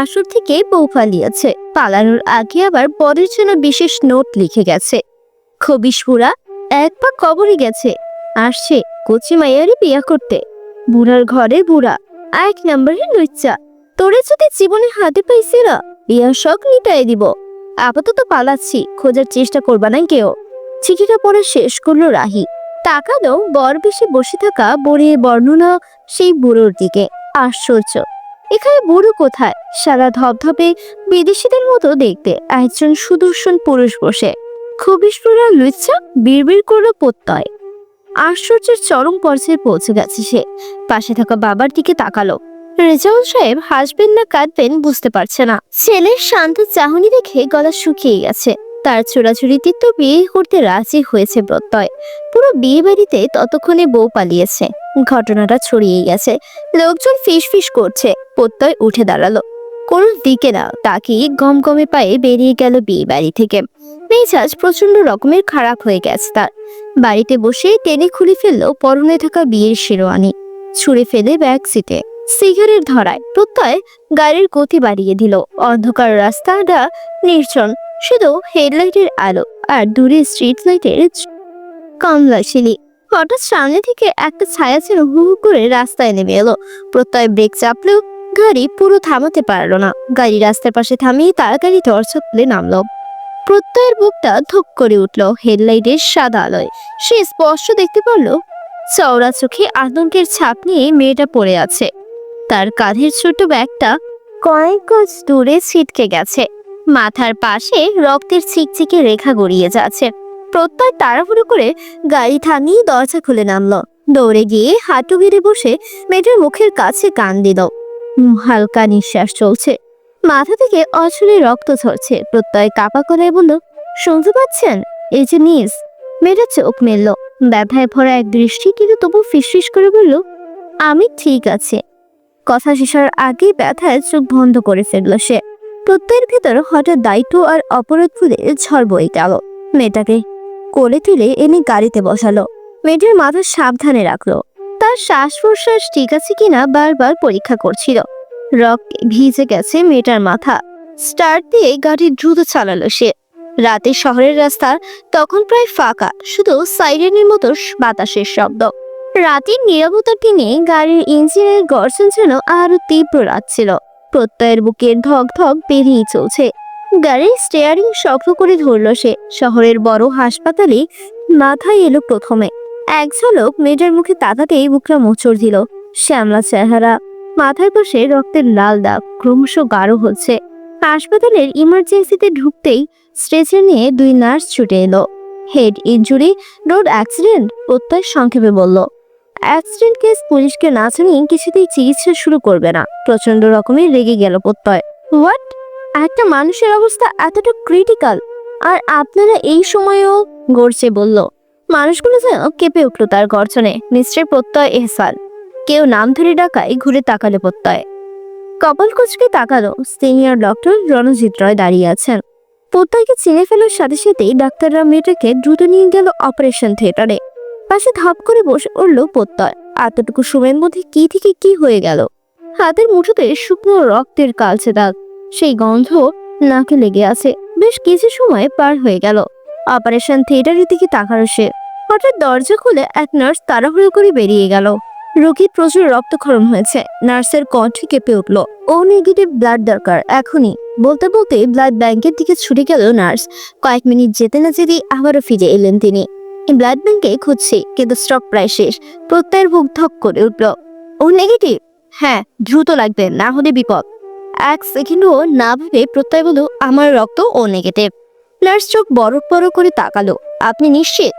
আসর থেকে বউ পালিয়েছে, পালানোর আগে আবার বরের জন্য বিশেষ নোট লিখে গেছে। খবিশ বুড়া এক পা কবরে গেছে, আসছে কচি মাইয়ারি বিয়া করতে। বুড়ার ঘরে বুড়া, এক নম্বরের লুচ্চা। তোরে যদি জীবনে হাতে পাইছি না, বিয়ার শখ মিটাই দিব। আপাতত পালাচ্ছি, খোঁজার চেষ্টা করবা না কেউ। চিঠিটা পড়ে শেষ করলো রাহি। তাকালো বর বেশি বসে থাকা বরের বর্ণনা সেই বুড়োর দিকে। আশ্চর্য, এখানে বুড়ো কোথায়? সারা ধবধবে বিদেশিদের মতো দেখতে একজন সুদর্শন পুরুষ বসে। খবিশ বুড়া লুচ্চা বিড়বিড় করলো প্রত্যয়। আশ্চর্যের চরম পর্যায়ে পৌঁছে গেছে সে। পাশে থাকা বাবার দিকে তাকালো। রেজাউল সাহেব হাসবেন না কাঁদবেন বুঝতে পারছে না। ছেলের শান্ত চাহনি দেখে গলা শুকিয়ে গেছে। তার চোরাচুরিতে তো বিয়ে করতে রাজি হয়েছে প্রত্যয়। পুরো বিয়ে বাড়িতে ততক্ষণে বউ পালিয়েছে। ঘটনাটা ছড়িয়ে গেছে, লোকজন ফিস ফিস করছে। প্রত্যয় উঠে দাঁড়ালো, কোন দিকে না তাকিয়ে গমগমে পায়ে বেরিয়ে গেল বিয়ে বাড়ি থেকে। মেজাজ প্রচন্ড রকমের খারাপ হয়ে গেছে তার। বাড়িতে বসে টেনে খুলে ফেললো পরনে থাকা বিয়ের শেরওয়ানি, ছুঁড়ে ফেলে ব্যাগ সিটে। সিগারেট ধরায় প্রত্যয় গাড়ির গতি বাড়িয়ে দিল। অন্ধকার রাস্তাটা নির্জন, শুধু হেডলাইটের আলো আর দূরে স্ট্রিট লাইটের কমলা শিলি। হঠাৎ সামনে থেকে একটা ছায়া ছিল হু হু করে রাস্তায় নেমে এলো। প্রত্যয় ব্রেক চাপলেও গাড়ি পুরো থামাতে পারলো না। গাড়ি রাস্তার পাশে থামিয়ে তাড়াতাড়ি দরজা খুলে নামলো। প্রত্যয়ের বুকটা ধুক করে উঠলো হেডলাইটের সাদা আলোয়। সে স্পষ্ট দেখতে পারলো চওড়া চোখে আতঙ্কের ছাপ নিয়ে মেয়েটা পড়ে আছে। তার কাঁধের ছোট ব্যাগটা কয়েক গজ দূরে ছিটকে গেছে। মাথার পাশে রক্তের চিকচিকে রেখা গড়িয়ে যাচ্ছে। প্রত্যয় তাড়াহুড়ো করে গাড়ি থামিয়ে দরজা খুলে নামলো। দৌড়ে গিয়ে হাঁটু গেড়ে বসে মেয়েটার মুখের কাছে কান দিল। হালকা নিঃশ্বাস চলছে, মাথা থেকে অঝরে রক্ত ঝরছে। প্রত্যয় কাপা গলায় বলল, শুনতে পাচ্ছেন? এই যে নিস। মেয়েটা চোখ মেলল, ব্যথায় ভরা এক দৃষ্টি, কিন্তু তবু ফিসফিস করে বলল, আমি ঠিক আছে। কথা শেষার আগেই ব্যথায় চোখ বন্ধ করে ফেলল সে। প্রত্যয়ের ভেতর হঠাৎ দায়িত্ব আর অপরাধ ভুলে ঝড় বয়ে গেল। মেয়েটাকে কোলে তুলে এনে গাড়িতে বসালো। মেয়েটার মাথা সাবধানে রাখলো। তার শ্বাস প্রশ্বাস ঠিক আছে কিনা বারবার পরীক্ষা করছিল। রক্তে ভিজে গেছে মেয়েটার মাথা। স্টার্ট দিয়ে গাড়ি দ্রুত চালালো সে। রাতে শহরের রাস্তা তখন প্রায় ফাঁকা, শুধু সাইরেনের মতো বাতাসের শব্দ। রাতের নীরবতার দিনে গাড়ির ইঞ্জিনের গর্জন যেন আরো তীব্র লাগছিল। প্রত্যয়ের বুকের ধক ধক বেরিয়ে চলছে। গাড়ির স্টিয়ারিং শক্ত করে ধরল সে। শহরের বড় হাসপাতালে মাথায় এলো প্রথমে। এক ঝলক মেয়েটার মুখে তাকাতেই বুকটা মোচড় দিল। শ্যামলা চেহারা, মাথার পাশে রক্তের লাল দাগ ক্রমশ গাঢ় হচ্ছে। হাসপাতালের ইমার্জেন্সিতে ঢুকতেই স্ট্রেচার নিয়ে দুই নার্স ছুটে এলো। হেড ইনজুরি, রোড অ্যাক্সিডেন্ট, প্রত্যয় সংক্ষেপে বলল। অ্যাক্সিডেন্ট কেস পুলিশকে না জানিয়ে কিছুতেই চিকিৎসা শুরু করবে না। প্রচন্ড রকমের রেগে গেল প্রত্যয়। হোয়াট? একটা মানুষের অবস্থা এতটা ক্রিটিক্যাল, আর আপনারা এই সময়েও? গর্জে বলল। মানুষগুলো যেন কেঁপে উঠল তার গর্জনে। মিস্টার প্রত্যয় এহসান, কেউ নাম ধরে ডাকায় ঘুরে তাকালো প্রত্যয়। কপাল কুঁচকে তাকালো। সিনিয়র ডক্টর রণজিৎ রয় দাঁড়িয়ে আছেন। প্রত্যয়কে চিনে ফেলার সাথে সাথেই ডাক্তাররা মেয়েটাকে দ্রুত নিয়ে গেল অপারেশন থিয়েটারে। পাশে ধপ করে বসে উঠল প্রত্যয়। এতটুকু সময়ের মধ্যে কি থেকে কি হয়ে গেল। হাতের মুঠোতে শুকনো রক্তের কালচে দাগ, সেই গন্ধ নাকে লেগে আছে। বেশ কিছু সময় পার হয়ে গেল। অপারেশন থিয়েটারের দিকে তাকালো সে। হঠাৎ দরজা খুলে এক নার্স তাড়াহুড়ো করে বেরিয়ে গেল। রোগীর প্রচুর রক্তক্ষরণ হয়েছে। নার্সের কণ্ঠে কেঁপে উঠল, ও নেগেটিভ ব্লাড দরকার এখনই। বলতে বলতে ব্লাড ব্যাংকের দিকে ছুটে গেল নার্স। কয়েক মিনিট যেতে না যেতেই আবারও ফিরে এলেন তিনি। ব্লাড ব্যাংকে খুঁজছে, কিন্তু স্টক প্রায় শেষ। প্রত্যয়ের বুক ধক করে উঠল। ও নেগেটিভ? হ্যাঁ, দ্রুত লাগবে, না হলে বিপদ। এক সেকেন্ডও না ভেবে প্রত্যয় বলল, আমার রক্ত ও নেগেটিভ। নার্স চোখ বড় বড় করে তাকালো। আপনি নিশ্চিত?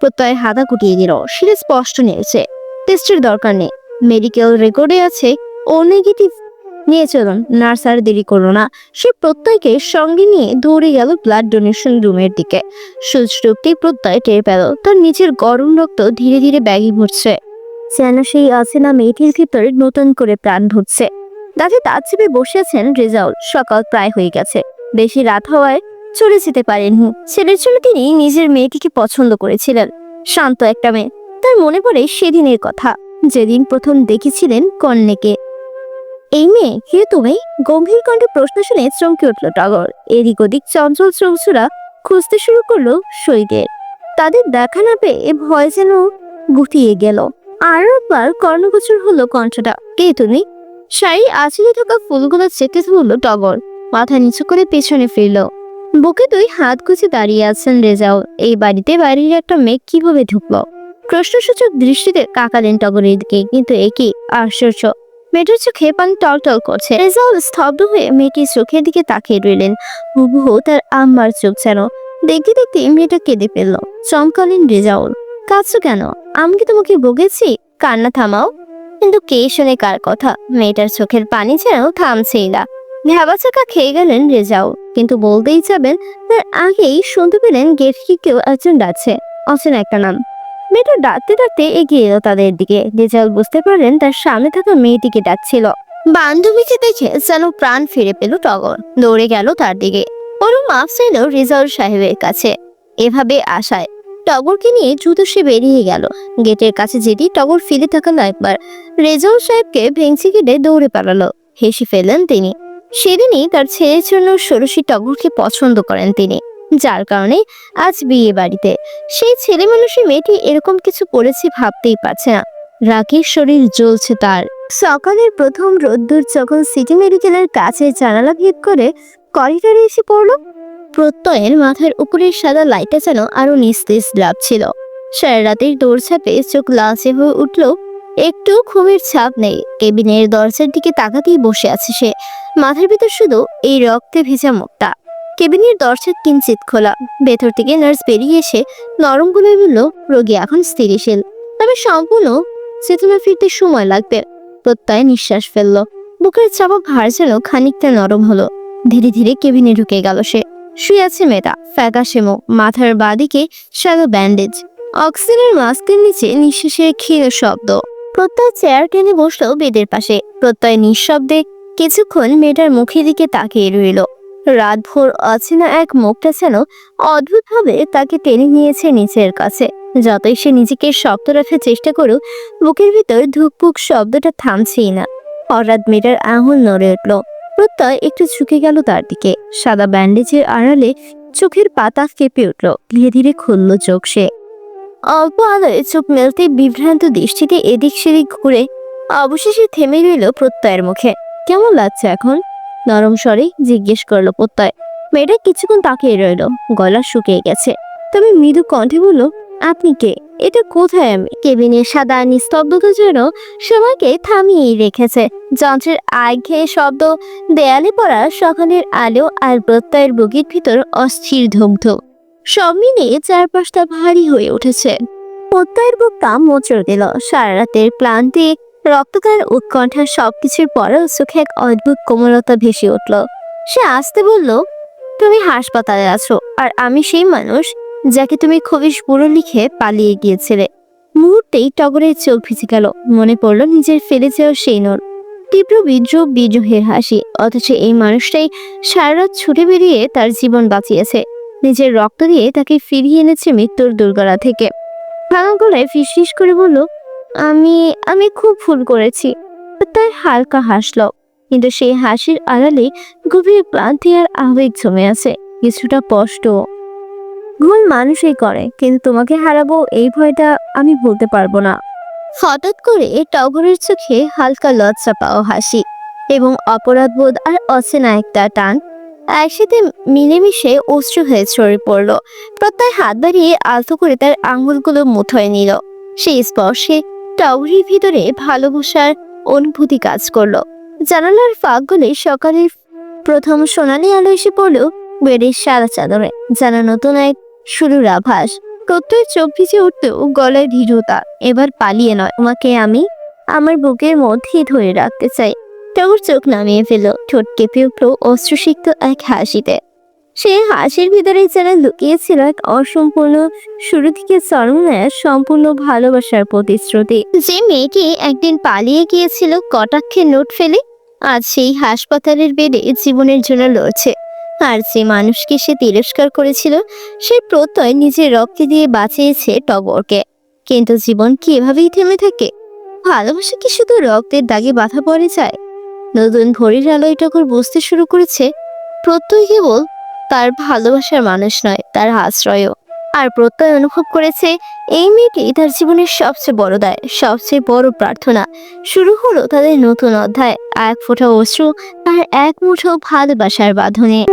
প্রত্যয় হাতা গুটিয়ে দিল। সেটা স্পষ্ট নিয়েছে, টেস্টের দরকার নেই, মেডিকেল রেকর্ডে আছে ও নেগেটিভ। নিয়ে চলুন। নার্স আর দেরি করলো না। সে প্রত্যয়কে সঙ্গে নিয়ে দৌড়ে গেল ব্লাড ডোনেশন রুমের দিকে। সূচরূপটি প্রত্যয় টের পেল তার নিচের গরম রক্ত ধীরে ধীরে ব্যাগে ভরছে। যেন সেই অচেনা মেয়েটির ভিতর নতুন করে প্রাণ ঢুকছে। দাঁতে দাঁত চেপে বসে আছেন রেজাউল। সকাল প্রায় হয়ে গেছে, বেশি রাত হওয়ায় চলে যেতে পারেননি। ছেলের জন্য তিনি নিজের মেয়েটিকে পছন্দ করেছিলেন। শান্ত একটা মেয়ে। তার মনে পড়ে সেদিনের কথা, যেদিন প্রথম দেখেছিলেন কন্যাকে। এই মেয়ে মেয়ে কে তুমি? গম্ভীর কণ্ঠে প্রশ্ন শুনে চমকে উঠল টগর। এদিক ওদিক চঞ্চল চৌচুরা খুঁজতে শুরু করলো শৈদের। তাদের দেখা না পেয়ে ভয় যেন গুটিয়ে গেল। আর একবার কর্ণগোচর হলো কণ্ঠটা। কে তুমি? শাড়ি আঁচলে থাকা ফুলগুলো চেটে ধরল টগর। মাথা নিচু করে পেছনে ফিরল। বুকে 2 হাত গুছে দাঁড়িয়ে আছেন রেজাউল। এই বাড়িতে বাইরের একটা মেঘ কিভাবে ঢুকলো? প্রশ্নসূচক দৃষ্টিতে তাকালেন টগরের দিকে। কিন্তু একই আশ্চর্য, মেয়েটার চোখে পানি টলটল করছে। রেজাউল স্তব্ধ হয়ে মেয়েটির চোখের দিকে তাকিয়ে রইলেন। হুবহু তার আম্মার চোখ যেন। দেখতে দেখতে মেয়েটা কেঁদে ফেলল। চমকালেন রেজাউল। কাঁদছো কেন? আমি কি তোমাকে বকেছি? কান্না থামাও। কিন্তু কে শোনে কার কথা? মেয়েটার চোখের পানি যেন থামছেই না। ভ্যাবাচাকা খেয়ে গেলেন রেজাউল। কিন্তু বলতেই যাবেন তার আগেই শুনতে পেলেন গেট থেকে কেউ একজন ডাকছে, অচেনা একটা নাম। মেয়েটা ডাকতে ডাকতে এগিয়ে এলো তাদের দিকে। রেজাউল বুঝতে পারলেন তার সামনে থাকা মেয়েটিকে ডাকছিল। বান্ধবীকে দেখে যেন প্রাণ ফিরে পেল টগর। দৌড়ে গেল তার দিকে। ওর মাফ চাইল রেজাউল সাহেবের কাছে। এভাবে আশায় টগরকে নিয়ে দ্রুত সে বেরিয়ে গেল। গেটের কাছে যেতেই টগর ফিরে তাকালো একবার। রেজাউল সাহেবকে ভেঙচি কেটে দৌড়ে পালালো। হেসে ফেললেন তিনি। সেদিনই তার ছেলের জন্য ষোড়শী টগরকে পছন্দ করেন তিনি, যার কারণে আজ বিয়ে বাড়িতে সেই ছেলে মানুষের মেয়েটি এরকম কিছু করেছে ভাবতেই পারছে না। রাগের শরীর জ্বলছে তার। সকালের প্রথম রোদ্দুর যখন সিটি মেডিকেলের কাছে জানালা ভেদ করে করিডোরে এসে পড়ল, প্রত্যয়ের মাথার উপরের সাদা লাইটটা যেন আরো নিস্তেজ লাগছিল। সারা রাতের দৌড়ঝাঁপে চোখ লালচে হয়ে উঠল। একটু ঘুমের ছাপ নেই। কেবিনের দরজার দিকে তাকাতেই বসে আছে সে। মাথার ভিতর শুধু এই রক্তে ভেজা মুখটা। কেবিনের দরজা কিঞ্চিত খোলা। ভেতর থেকে নার্স বেরিয়ে এসে নরম গলায় বলল, রোগী এখন স্থিতিশীল, তবে সম্পূর্ণ চেতনা ফিরতে সময় লাগবে। প্রত্যয় নিঃশ্বাস ফেলল। বুকের চাপা ভার যেন খানিকটা নরম হলো। ধীরে ধীরে কেবিনে ঢুকে গেল সে। শুয়ে আছে মেয়েটা, ফ্যাকাশে মুখ, মাথার বাঁদিকে সাদা ব্যান্ডেজ। অক্সিজেনের মাস্কের নিচে নিঃশ্বাসের ক্ষীণ শব্দ। প্রত্যয় চেয়ার টেনে বসলো বেডের পাশে। প্রত্যয় নিঃশব্দে কিছুক্ষণ মেয়েটার মুখের দিকে তাকিয়ে রইল। রাতভর অচেনা এক মুখটা যেন অদ্ভুতভাবে তাকে টেনে নিয়েছে নিচের কাছে। যতই সে নিজেকে শক্ত রাখার চেষ্টা করুক, বুকের ভিতর ধুকপুক শব্দটা থামছেই না। হঠাৎ মেয়েটার আঙুল নড়ে উঠল। প্রত্যয় একটু ঝুঁকে গেল তার দিকে। সাদা ব্যান্ডেজের আড়ালে চোখের পাতা কেঁপে উঠল। ধীরে ধীরে খুলল চোখ সে। অল্প আলোয় চোখ মেলতে বিভ্রান্ত দৃষ্টিতে এদিক সেদিক ঘুরে অবশেষে থেমে রইল প্রত্যয়ের মুখে। কেমন লাগছে এখন? নরম স্বরে জিজ্ঞেস করলো প্রত্যয়। মেয়েটা কিছুক্ষণ তাকিয়ে রইল। গলা শুকিয়ে গেছে, তবে মৃদু কণ্ঠে বলল, আপনি কে? এটা কোথায় আমি? কেবিনের সাদা নিস্তব্ধতা যেন সময়কে থামিয়েই রেখেছে। যন্ত্রের আইঘেয়ে শব্দ, দেয়ালে পড়া সকালের আলো আর প্রত্যয়ের বুকের ভিতর অস্থির ধুকধুক, সব মিলিয়ে চারপাশটা ভারী হয়ে উঠেছে। প্রত্যয়ের বুকটা মোচড় দিল। সারা রাতের ক্লান্তি, রক্তকার উৎকণ্ঠা সবকিছুর পরেও চোখে এক অদ্ভুত কোমলতা ভেসে উঠল। সে আস্তে বলল, তুমি হাসপাতালে আছো, আর আমি সেই মানুষ যাকে তুমি খবিশ পুরো লিখে পালিয়ে গিয়েছিলে। মুহূর্তেই টগরের চোখ ভিজে গেল। মনে পড়ল নিজের ফেলে যাওয়া সেই নোট। তীব্র বিদ্রোহের হাসি। অথচ এই মানুষটাই সারা রাত ছুটে বেরিয়ে তার জীবন বাঁচিয়েছে। নিজের রক্ত দিয়ে তাকে ফিরিয়ে এনেছে মৃত্যুর দুর্গরা থেকে। ভাঙা গলায় ফিসফিস করে বলল, আমি আমি খুব ভুল করেছি। তাই হালকা হাসল, কিন্তু সেই হাসির আড়ালে গভীর ক্লান্তি আর আবেগ জমে আছে, কিছুটা কষ্ট। ভুল মানুষই করে, কিন্তু তোমাকে হারাবো এই ভয়টা আমি বলতে পারবো না। হঠাৎ করে টগরের চোখে হালকা লজ্জা পাওয়া হাসি এবং অপরাধবোধ আর অচেনা একটা টান একসাথে মিলেমিশে অশ্রু হয়ে ছড়ে পড়ল। প্রত্যয় হাত বাড়িয়ে আলতো করে তার আঙুলগুলো মুঠোয় নিল। সেই স্পর্শে টগরের ভিতরে ভালোবাসার অনুভূতি কাজ করলো। জানালার ফাঁক গলে সকালের প্রথম সোনালি আলো এসে পড়লো বেডের সাদা চাদরে, যেন নতুন এক শুরুর আভাস। প্রত্যয় চোখ ভিজে উঠতেও গলায় দৃঢ়তা। এবার পালিয়ে নয়, তোমাকে আমি আমার বুকের মধ্যেই ধরে রাখতে চাই। টগর চোখ নামিয়ে ফেলল। ঠোঁট কেঁপে উঠল অশ্রুসিক্ত এক হাসিতে। সে হাসির ভিতরে যেন লুকিয়েছিল এক অসম্পূর্ণ, শুরু থেকে চরমনায় সম্পূর্ণ ভালোবাসার প্রতিশ্রুতি। যে মেয়েটি একদিন পালিয়ে গিয়েছিল কটাক্ষের নোট ফেলে, আজ সেই হাসপাতালের বেডে জীবনের জন্য লড়ছে। আর যে মানুষকে সে তিরস্কার করেছিল, সে প্রত্যয় নিজের রক্তে দিয়ে বাঁচিয়েছে টগরকে। কিন্তু জীবন কি এভাবেই থেমে থাকে? ভালোবাসা কি শুধু রক্তের দাগে বাঁধা পড়ে যায়? নতুন ভোরের আলোয় টগর বুঝতে শুরু করেছে প্রত্যয় কেবল তার ভালোবাসার মানুষ নয়, তার আশ্রয়ও। আর প্রত্যয় অনুভব করেছে এই মেয়েটি তার জীবনের সবচেয়ে বড় দায়, সবচেয়ে বড় প্রার্থনা। শুরু হলো তাদের নতুন অধ্যায়, এক ফোঁটা অশ্রু আর এক মুঠো ভালোবাসার বাঁধনে।